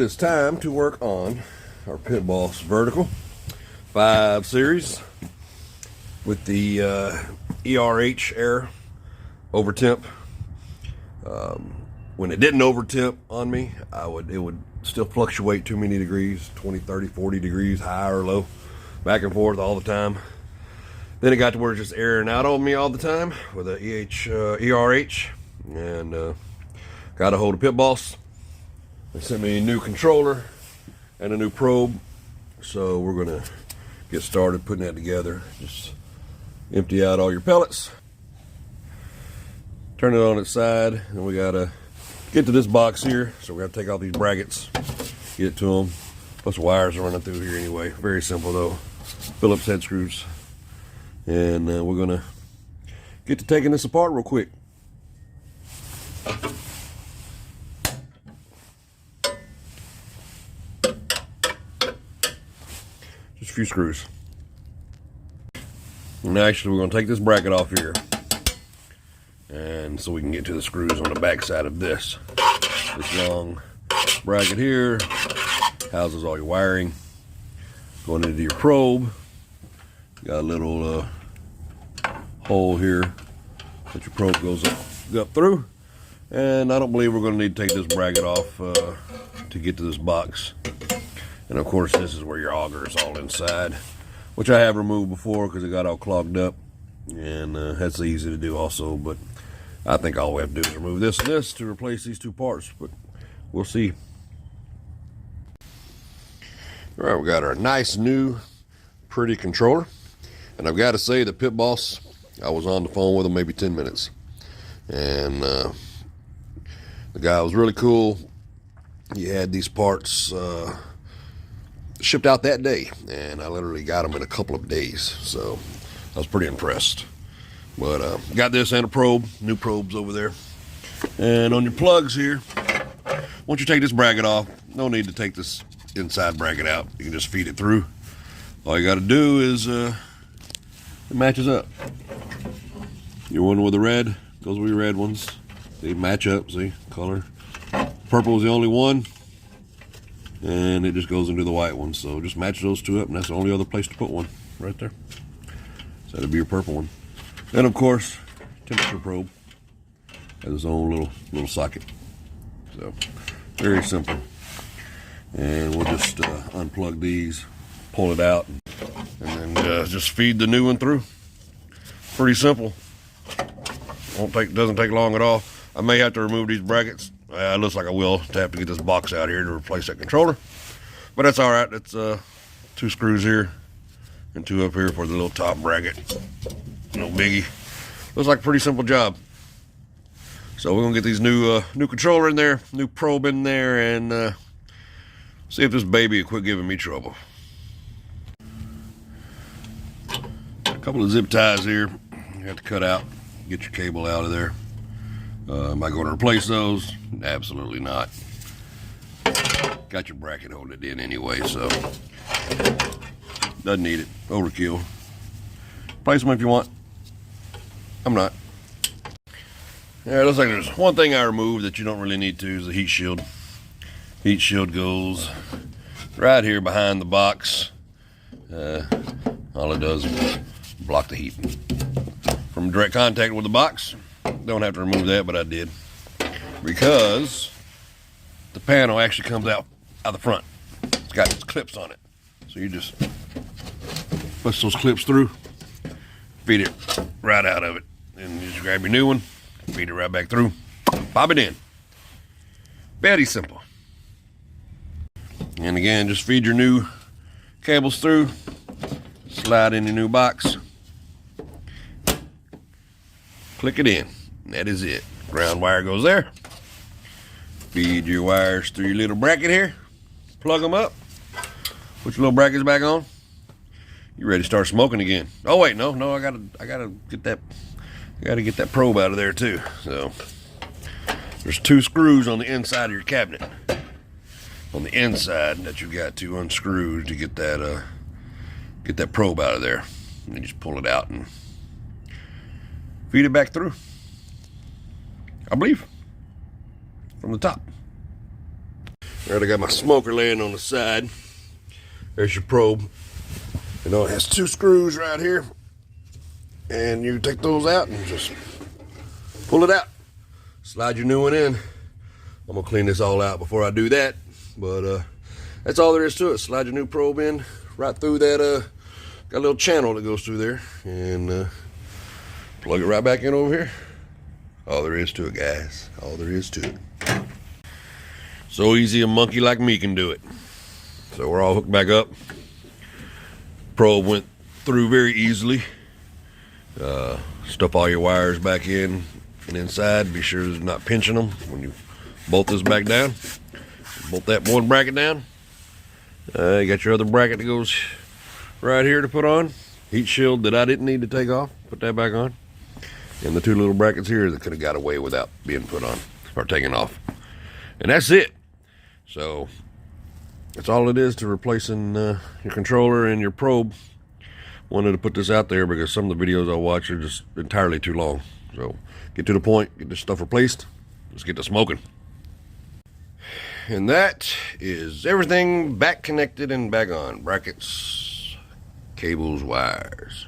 is time to work on our Pit Boss vertical 5 series with the ERH air over temp. When it didn't over temp on me, it would still fluctuate too many degrees, 20, 30, 40 degrees, high or low, back and forth all the time. Then it got to where it's just airing out on me all the time with the ERH, and got a hold of Pit Boss. They sent me a new controller and a new probe, so we're gonna get started putting that together. Just empty out all your pellets, turn it on its side, and we gotta get to this box here. So we gotta take out these brackets, get it to them. Plus wires are running through here anyway. Very simple though. Phillips head screws, and we're gonna get to taking this apart real quick. Just a few screws. And actually we're going to take this bracket off here, and so we can get to the screws on the back side of this long bracket here. Houses all your wiring. Going into your probe, got a little hole here that your probe goes up through, and I don't believe we're going to need to take this bracket off to get to this box. And of course this is where your auger is all inside, which I have removed before because it got all clogged up, and that's easy to do also. But I think all we have to do is remove this and this to replace these two parts, but we'll see. All right, we got our nice new pretty controller, and I've got to say the Pit Boss, I was on the phone with him maybe 10 minutes, and the guy was really cool. He had these parts shipped out that day, and I literally got them in a couple of days, so I was pretty impressed. But got this and a probe, new probes over there. And on your plugs here, once you take this bracket off, no need to take this inside bracket out. You can just feed it through. All you got to do is it matches up. Your one with the red goes with your red ones. They match up, see, color. Purple is the only one, and it just goes into the white one. So just match those two up, and that's the only other place to put one, right there. So that'll be your purple one. And of course, temperature probe has its own little socket. So very simple. And we'll just unplug these, pull it out, and then just feed the new one through. Pretty simple. Doesn't take long at all. I may have to remove these brackets. It looks like I will to have to get this box out here to replace that controller, but that's all right. It's 2 screws here and 2 up here for the little top bracket. No biggie. Looks like a pretty simple job. So we're gonna get these new controller in there, new probe in there, and see if this baby will quit giving me trouble. A couple of zip ties here you have to cut out, get your cable out of there. Am I going to replace those? Absolutely not. Got your bracket holding it in anyway, so doesn't need it. Overkill. Replace them if you want. I'm not. Yeah, it looks like there's one thing I removed that you don't really need to, is the heat shield. Heat shield goes right here behind the box. All it does is block the heat from direct contact with the box. Don't have to remove that, but I did, because the panel actually comes out the front. It's got its clips on it, so you just push those clips through, feed it right out of it, and you just grab your new one, feed it right back through, pop it in. Very simple. And again, just feed your new cables through, slide in your new box, click it in. That is it. Ground wire goes there. Feed your wires through your little bracket here. Plug them up. Put your little brackets back on. You ready to start smoking again? Oh wait, no, I gotta get that. I gotta get that probe out of there too. So there's 2 screws on the inside of your cabinet. On the inside that you got to unscrew to get that probe out of there. And you just pull it out and feed it back through, I believe, from the top. Alright, I got my smoker laying on the side. There's your probe. You know, it has 2 screws right here. And you take those out and just pull it out. Slide your new one in. I'm gonna clean this all out before I do that. But that's all there is to it. Slide your new probe in right through that, got a little channel that goes through there. And plug it right back in over here. All there is to it, guys. All there is to it. So easy a monkey like me can do it. So we're all hooked back up. Probe went through very easily. Stuff all your wires back in and inside. Be sure it's not pinching them when you bolt this back down. Bolt that one bracket down. You got your other bracket that goes right here to put on. Heat shield that I didn't need to take off. Put that back on. And the 2 little brackets here that could have got away without being put on or taken off. And that's it. So that's all it is to replacing your controller and your probe. Wanted to put this out there because some of the videos I watch are just entirely too long. So get to the point, get this stuff replaced. Let's get to smoking. And that is everything back connected and back on. Brackets, cables, wires.